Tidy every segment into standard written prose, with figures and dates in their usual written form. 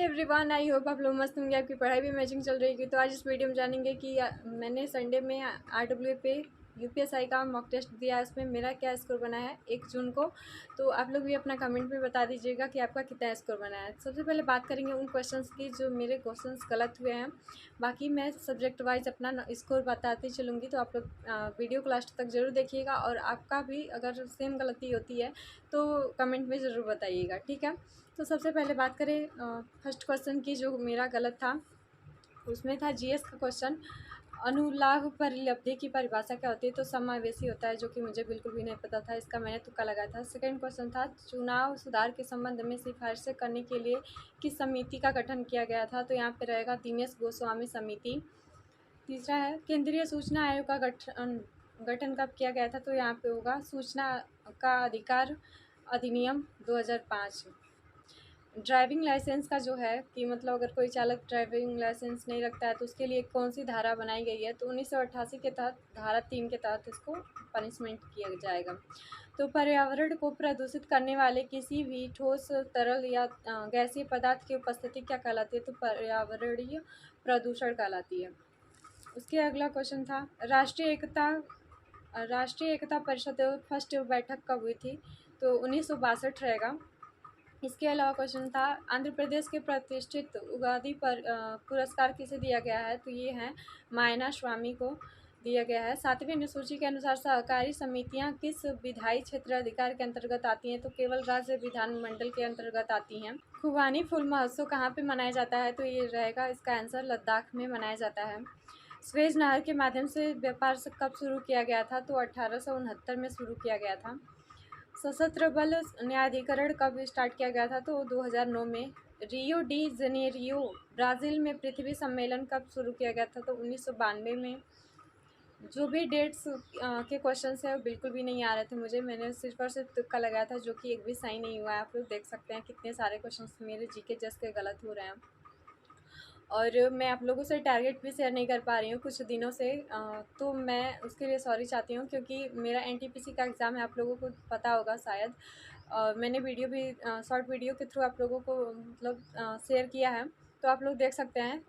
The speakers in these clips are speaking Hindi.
एवरीवन, आई होप आप लोग मस्त होंगे। आपकी पढ़ाई भी मैचिंग चल रही है। तो आज इस वीडियो में जानेंगे कि मैंने संडे में RW पे UPSI का मॉक टेस्ट दिया है, उसमें मेरा क्या स्कोर बना है 1 जून को। तो आप लोग भी अपना कमेंट में बता दीजिएगा कि आपका कितना स्कोर बना है। सबसे पहले बात करेंगे उन क्वेश्चंस की जो मेरे क्वेश्चंस गलत हुए हैं। बाकी मैं सब्जेक्ट वाइज अपना स्कोर बताती चलूँगी, तो आप लोग वीडियो को लास्ट तक ज़रूर देखिएगा। और आपका भी अगर सेम गलती होती है तो कमेंट में ज़रूर बताइएगा, ठीक है। तो सबसे पहले बात करें फर्स्ट क्वेश्चन की, जो मेरा गलत था। उसमें था GS का क्वेश्चन, अनुलाभ परिलब्धि की परिभाषा क्या होती है। तो समावेशी होता है, जो कि मुझे बिल्कुल भी नहीं पता था, इसका मैंने तुक्का लगाया था। सेकंड क्वेश्चन था, चुनाव सुधार के संबंध में सिफारिशें करने के लिए किस समिति का गठन किया गया था। तो यहाँ पे रहेगा दिनेश गोस्वामी समिति। तीसरा है, केंद्रीय सूचना आयोग का गठन कब किया गया था। तो यहाँ पे होगा सूचना का अधिकार अधिनियम 2005। ड्राइविंग लाइसेंस का जो है कि मतलब अगर कोई चालक ड्राइविंग लाइसेंस नहीं रखता है तो उसके लिए कौन सी धारा बनाई गई है। तो 1988 के तहत धारा 3 के तहत इसको पनिशमेंट किया जाएगा। तो पर्यावरण को प्रदूषित करने वाले किसी भी ठोस, तरल या गैसीय पदार्थ की उपस्थिति क्या कहलाती है। तो पर्यावरणीय प्रदूषण कहलाती है। उसके अगला क्वेश्चन था, राष्ट्रीय एकता परिषद फर्स्ट बैठक कब हुई थी। तो 1962 रहेगा। इसके अलावा क्वेश्चन था, आंध्र प्रदेश के प्रतिष्ठित उगादी पर पुरस्कार किसे दिया गया है। तो ये है मायना स्वामी को दिया गया है। 7वीं अनुसूची के अनुसार सहकारी समितियां किस विधायी क्षेत्र अधिकार के अंतर्गत आती हैं। तो केवल राज्य विधानमंडल के अंतर्गत आती हैं। खुबानी फूल महोत्सव कहाँ पे मनाया जाता है। तो ये रहेगा इसका आंसर लद्दाख में मनाया जाता है। स्वेज नहर के माध्यम से व्यापार कब शुरू किया गया था। तो 1869 में शुरू किया गया था। सशस्त्र बल न्यायाधिकरण कब स्टार्ट किया गया था। तो 2009 में। रियो डी जनेरियो ब्राज़ील में पृथ्वी सम्मेलन कब शुरू किया गया था। तो 1992 में। जो भी डेट्स के क्वेश्चंस हैं वो बिल्कुल भी नहीं आ रहे थे मुझे, मैंने सिर्फ और सिर्फ तुक्का लगाया था, जो कि एक भी सही नहीं हुआ है। आप लोग देख सकते हैं कितने सारे क्वेश्चंस मेरे GK जस्ट के गलत हो रहे हैं। और मैं आप लोगों से टारगेट भी शेयर नहीं कर पा रही हूँ कुछ दिनों से, तो मैं उसके लिए सॉरी चाहती हूँ, क्योंकि मेरा NTPC का एग्ज़ाम है, आप लोगों को पता होगा शायद। मैंने वीडियो भी शॉर्ट वीडियो के थ्रू आप लोगों को मतलब शेयर किया है, तो आप लोग देख सकते हैं।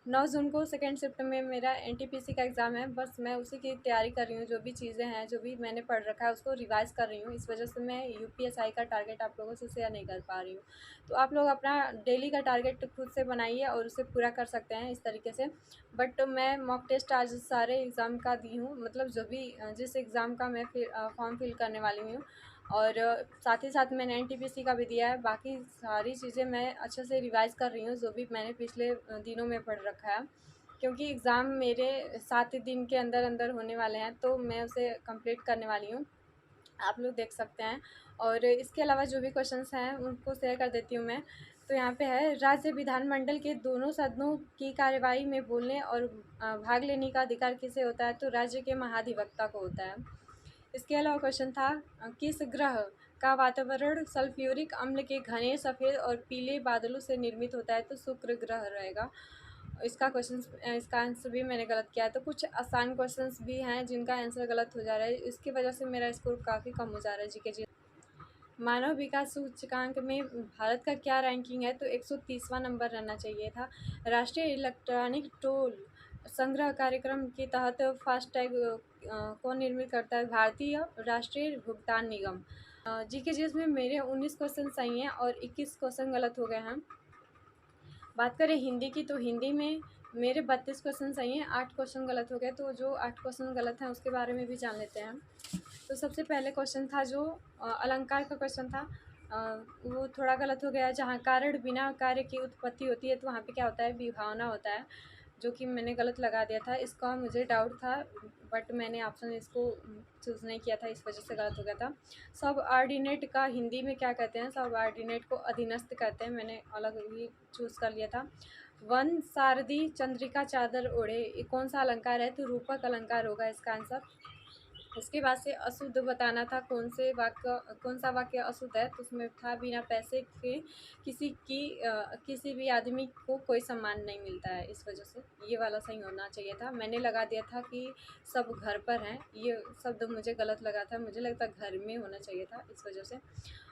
9 जून को सेकेंड शिफ्ट में मेरा NTPC का एग्ज़ाम है। बस मैं उसी की तैयारी कर रही हूँ, जो भी चीज़ें हैं, जो भी मैंने पढ़ रखा है उसको रिवाइज़ कर रही हूँ। इस वजह से मैं UPSI का टारगेट आप लोगों से शेयर नहीं कर पा रही हूँ। तो आप लोग अपना डेली का टारगेट खुद से बनाइए और उसे पूरा कर सकते हैं इस तरीके से। बट मैं मॉक टेस्ट आज सारे एग्ज़ाम का दी हूँ, मतलब जो भी जिस एग्ज़ाम का मैं फॉर्म फिल करने वाली हूँ, और साथ ही साथ मैंने NTPC का भी दिया है। बाकी सारी चीज़ें मैं अच्छे से रिवाइज़ कर रही हूँ, जो भी मैंने पिछले दिनों में पढ़ रखा है, क्योंकि एग्ज़ाम मेरे 7 दिन के अंदर अंदर होने वाले हैं, तो मैं उसे कंप्लीट करने वाली हूँ। आप लोग देख सकते हैं। और इसके अलावा जो भी क्वेश्चंस हैं उनको शेयर कर देती हूँ मैं। तो यहाँ पे है, राज्य विधानमंडल के दोनों सदनों की कार्यवाही में बोलने और भाग लेने का अधिकार किसे होता है। तो राज्य के महाधिवक्ता को होता है। इसके अलावा क्वेश्चन था, किस ग्रह का वातावरण सल्फ्यूरिक अम्ल के घने सफ़ेद और पीले बादलों से निर्मित होता है। तो शुक्र ग्रह रहेगा। इसका आंसर भी मैंने गलत किया है। तो कुछ आसान क्वेश्चंस भी हैं जिनका आंसर गलत हो जा रहा है, इसकी वजह से मेरा स्कोर काफ़ी कम हो जा रहा है GK जी। मानव विकास सूचकांक में भारत का क्या रैंकिंग है। तो 130वां नंबर रहना चाहिए था। राष्ट्रीय इलेक्ट्रॉनिक टोल संग्रह कार्यक्रम के तहत फास्टैग कौन निर्मित करता है। भारतीय राष्ट्रीय भुगतान निगम। GK जी में मेरे 19 क्वेश्चन सही हैं और 21 क्वेश्चन गलत हो गए हैं। बात करें हिंदी की, तो हिंदी में मेरे 32 क्वेश्चन सही हैं, 8 क्वेश्चन गलत हो गए। तो जो 8 क्वेश्चन गलत हैं उसके बारे में भी जान लेते हैं। तो सबसे पहले क्वेश्चन था जो अलंकार का क्वेश्चन था, वो थोड़ा गलत हो गया। जहाँ कारण बिना कार्य की उत्पत्ति होती है, तो वहाँ पे क्या होता है, विभावना होता है, जो कि मैंने गलत लगा दिया था। इसका मुझे डाउट था, बट मैंने ऑप्शन इसको चूज़ नहीं किया था, इस वजह से गलत हो गया था। सब ऑर्डिनेट का हिंदी में क्या कहते हैं। सब ऑर्डिनेट को अधीनस्थ कहते हैं, मैंने अलग ही चूज़ कर लिया था। वन सारदी चंद्रिका चादर ओढ़े, ये कौन सा अलंकार है। तो रूपक अलंकार होगा इसका आंसर। उसके बाद से अशुद्ध बताना था, कौन सा वाक्य अशुद्ध है। तो उसमें था, बिना पैसे के किसी भी आदमी को कोई सम्मान नहीं मिलता है। इस वजह से ये वाला सही होना चाहिए था। मैंने लगा दिया था कि सब घर पर हैं, ये शब्द मुझे गलत लगा था, मुझे लगता घर में होना चाहिए था, इस वजह से।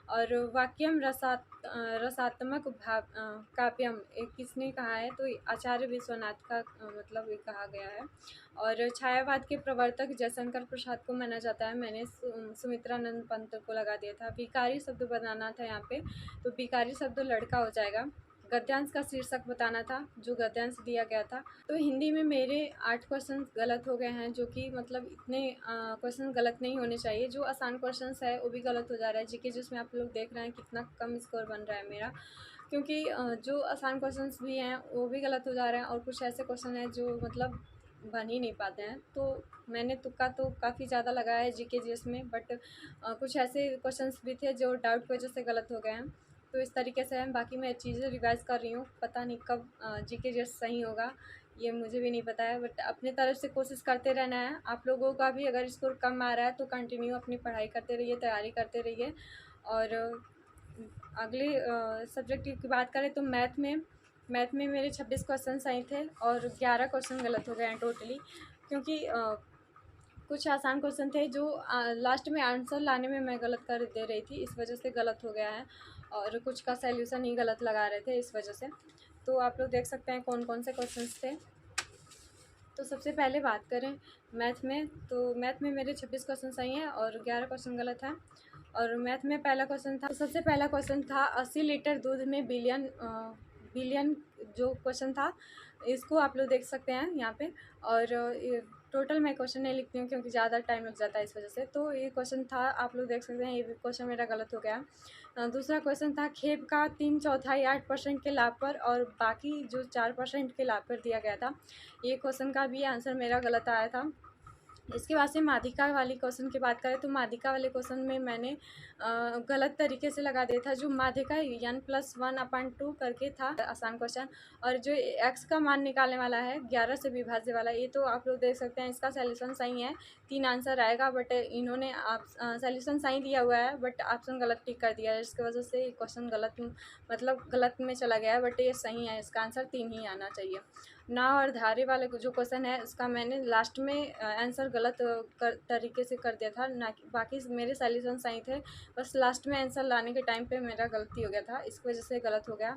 और वाक्यम रसात्मक काव्यम किसने कहा है, तो आचार्य विश्वनाथ का मतलब ये कहा गया है। और छायावाद के प्रवर्तक जयशंकर प्रसाद को माना जाता है। मैंने सुमित्रानंद पंत को लगा दिया था। भिखारी शब्द बनाना था यहाँ पे, तो भिखारी शब्द लड़का हो जाएगा। गद्यांश का शीर्षक बताना था, जो गद्यांश दिया गया था। तो हिंदी में मेरे 8 क्वेश्चन गलत हो गए हैं, जो कि मतलब इतने क्वेश्चन गलत नहीं होने चाहिए। जो आसान क्वेश्चन है वो भी गलत हो जा रहा है। जीके जिसमें आप लोग देख रहे हैं कितना कम स्कोर बन रहा है मेरा, क्योंकि जो आसान क्वेश्चन भी हैं वो भी गलत हो जा रहे हैं, और कुछ ऐसे क्वेश्चन हैं जो मतलब बन ही नहीं पाते हैं। तो मैंने तुक्का तो काफ़ी ज़्यादा लगाया है जीके जीएस में, बट कुछ ऐसे क्वेश्चंस भी थे जो डाउट की वजह से गलत हो गए हैं। तो इस तरीके से है। बाकी मैं चीज़ें रिवाइज़ कर रही हूँ, पता नहीं कब जीके जीएस सही होगा, ये मुझे भी नहीं पता है, बट अपने तरफ से कोशिश करते रहना है। आप लोगों का भी अगर स्कोर कम आ रहा है तो कंटिन्यू अपनी पढ़ाई करते रहिए, तैयारी करते रहिए। और अगले सब्जेक्ट की बात करें तो मैथ में मेरे 26 क्वेश्चन सही थे और 11 क्वेश्चन गलत हो गए हैं टोटली, क्योंकि कुछ आसान क्वेश्चन थे जो लास्ट में आंसर लाने में मैं गलत कर दे रही थी, इस वजह से गलत हो गया है। और कुछ का सॉल्यूशन ही गलत लगा रहे थे, इस वजह से। तो आप लोग देख सकते हैं कौन कौन से क्वेश्चंस थे। तो सबसे पहले बात करें मैथ में, तो मैथ में मेरे 26 क्वेश्चन सही हैं और 11 क्वेश्चन गलत हैं। और मैथ में पहला क्वेश्चन था, तो सबसे पहला क्वेश्चन था 80 लीटर दूध में बिलियन जो क्वेश्चन था, इसको आप लोग देख सकते हैं यहाँ पे। और टोटल मैं क्वेश्चन नहीं लिखती हूँ क्योंकि ज़्यादा टाइम लग जाता है इस वजह से। तो ये क्वेश्चन था, आप लोग देख सकते हैं, ये क्वेश्चन मेरा गलत हो गया। दूसरा क्वेश्चन था खेप का 3/4 8% के लाभ पर और बाकी जो 4% के लाभ पर दिया गया था। ये क्वेश्चन का भी आंसर मेरा गलत आया था। इसके बाद से माध्यिका वाली क्वेश्चन की बात करें तो माध्यिका वाले क्वेश्चन में मैंने गलत तरीके से लगा दिया था। जो माध्यिका n+1/2 करके था आसान क्वेश्चन, और जो x का मान निकालने वाला है 11 से विभाज्य वाला, ये तो आप लोग देख सकते हैं इसका सॉल्यूशन सही है, 3 आंसर आएगा, बट इन्होंने आप सॉल्यूशन सही दिया हुआ है बट ऑप्शन गलत टिक कर दिया है, इसकी वजह से क्वेश्चन गलत मतलब गलत में चला गया है, बट ये सही है, इसका आंसर 3 ही आना चाहिए। नाव और धारे वाले जो क्वेश्चन है उसका मैंने लास्ट में आंसर गलत तरीके से कर दिया था, ना कि बाकी मेरे सॉल्यूशन सही थे, बस लास्ट में आंसर लाने के टाइम पे मेरा गलती हो गया था, इसकी वजह से गलत हो गया।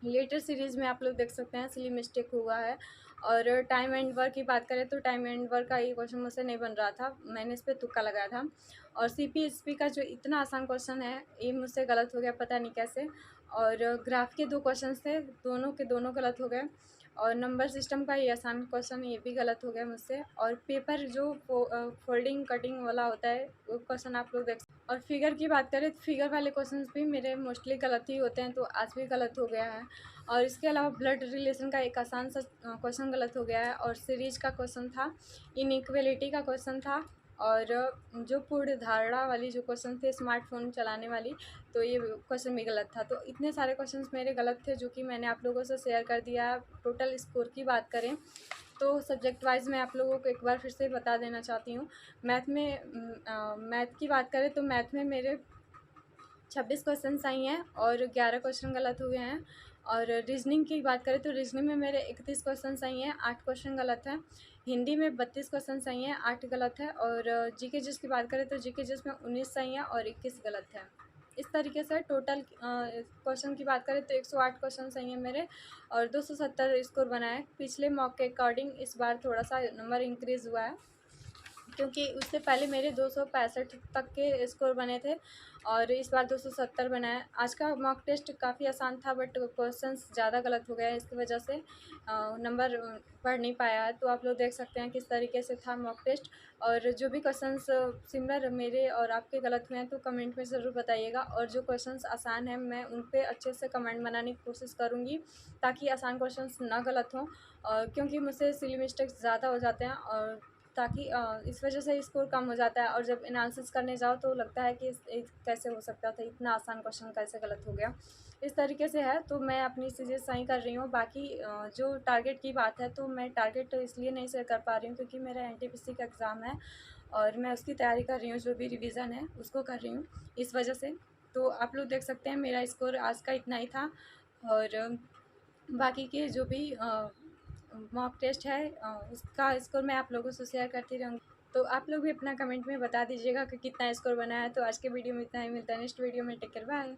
लेटर सीरीज़ में आप लोग देख सकते हैं सिली मिस्टेक हुआ है। और टाइम एंड वर्क की बात करें तो टाइम एंड वर्क का ये क्वेश्चन मुझसे नहीं बन रहा था, मैंने इस पर तुक्का लगाया था। और CPSP का जो इतना आसान क्वेश्चन है ये मुझसे गलत हो गया, पता नहीं कैसे। और ग्राफ के 2 क्वेश्चन थे, दोनों के दोनों गलत हो गए। और नंबर सिस्टम का ये आसान क्वेश्चन ये भी गलत हो गया मुझसे। और पेपर जो फोल्डिंग कटिंग वाला होता है वो क्वेश्चन आप लोग देख। और फिगर की बात करें तो फिगर वाले क्वेश्चन भी मेरे मोस्टली गलत ही होते हैं, तो आज भी गलत हो गया है। और इसके अलावा ब्लड रिलेशन का एक आसान सा क्वेश्चन गलत हो गया है। और सीरीज का क्वेश्चन था, इनइक्वलिटी का क्वेश्चन था, और जो पूर्ण धारणा वाली जो क्वेश्चन थे स्मार्टफोन चलाने वाली, तो ये क्वेश्चन भी गलत था। तो इतने सारे क्वेश्चंस मेरे गलत थे जो कि मैंने आप लोगों से शेयर कर दिया। टोटल स्कोर की बात करें तो सब्जेक्ट वाइज मैं आप लोगों को एक बार फिर से बता देना चाहती हूँ। मैथ की बात करें तो मैथ में मेरे 26 क्वेश्चन सही हैं और 11 क्वेश्चन गलत हुए हैं। और रीजनिंग की बात करें तो रीजनिंग में मेरे 31 क्वेश्चन सही हैं, 8 क्वेश्चन गलत हैं। हिंदी में 32 क्वेश्चन सही हैं, 8 गलत है। और जीके जिस की बात करें तो जीके जिस में 19 सही हैं और 21 गलत है। इस तरीके से टोटल क्वेश्चन की बात करें तो 108 क्वेश्चन सही हैं मेरे और 270 स्कोर बना है। पिछले मॉक के अकॉर्डिंग इस बार थोड़ा सा नंबर इंक्रीज़ हुआ है, क्योंकि उससे पहले मेरे 265 तक के स्कोर बने थे और इस बार 270 बना है। आज का मॉक टेस्ट काफ़ी आसान था बट क्वेश्चंस ज़्यादा गलत हो गए, इसकी वजह से नंबर बढ़ नहीं पाया है। तो आप लोग देख सकते हैं किस तरीके से था मॉक टेस्ट। और जो भी क्वेश्चंस सिमिलर मेरे और आपके गलत हुए हैं तो कमेंट में ज़रूर बताइएगा, और जो क्वेश्चंस आसान हैं मैं उन पर अच्छे से कमेंट बनाने की कोशिश करूँगी ताकि आसान क्वेश्चंस ना गलत हों, और क्योंकि मुझसे सिली मिस्टेक्स ज़्यादा हो जाते हैं और ताकि इस वजह से स्कोर कम हो जाता है। और जब एनालिसिस करने जाओ तो लगता है कि कैसे हो सकता था, इतना आसान क्वेश्चन कैसे गलत हो गया, इस तरीके से है। तो मैं अपनी चीज़ें सही कर रही हूँ। बाकी जो टारगेट की बात है तो मैं टारगेट इसलिए नहीं शेयर कर पा रही हूँ क्योंकि मेरा NTPC का एग्ज़ाम है और मैं उसकी तैयारी कर रही हूँ, जो भी रिविज़न है उसको कर रही हूँ, इस वजह से। तो आप लोग देख सकते हैं मेरा स्कोर आज का इतना ही था। और बाकी के जो भी मॉक टेस्ट है उसका स्कोर मैं आप लोगों से शेयर करती रहूँगी। तो आप लोग भी अपना कमेंट में बता दीजिएगा कि कितना स्कोर बना है। तो आज के वीडियो में इतना ही, मिलता है नेक्स्ट वीडियो में। Take care, bye.